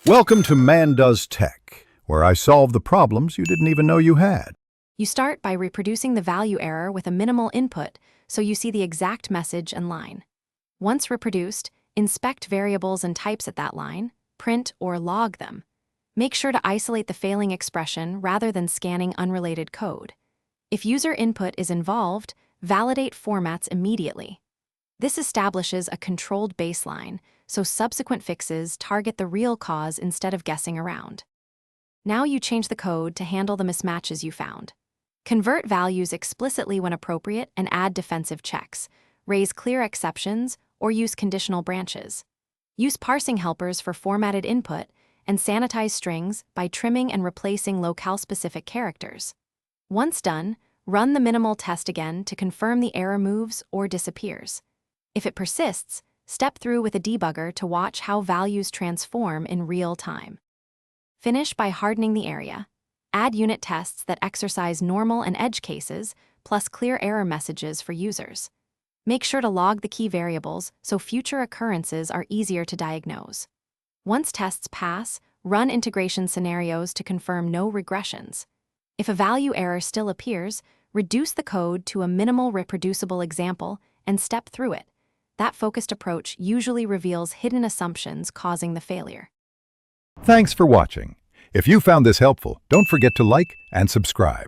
Welcome to Man Does Tech, where I solve the problems you didn't even know you had. You start by reproducing the value error with a minimal input so you see the exact message and line. Once reproduced, inspect variables and types at that line, print or log them. Make sure to isolate the failing expression rather than scanning unrelated code. If user input is involved, validate formats immediately. This establishes a controlled baseline, so subsequent fixes target the real cause instead of guessing around. Now you change the code to handle the mismatches you found. Convert values explicitly when appropriate and add defensive checks, raise clear exceptions, or use conditional branches. Use parsing helpers for formatted input, and sanitize strings by trimming and replacing locale-specific characters. Once done, run the minimal test again to confirm the error moves or disappears. If it persists, step through with a debugger to watch how values transform in real time. Finish by hardening the area. Add unit tests that exercise normal and edge cases, plus clear error messages for users. Make sure to log the key variables so future occurrences are easier to diagnose. Once tests pass, run integration scenarios to confirm no regressions. If a value error still appears, reduce the code to a minimal reproducible example and step through it. That focused approach usually reveals hidden assumptions causing the failure. Thanks for watching. If you found this helpful, don't forget to like and subscribe.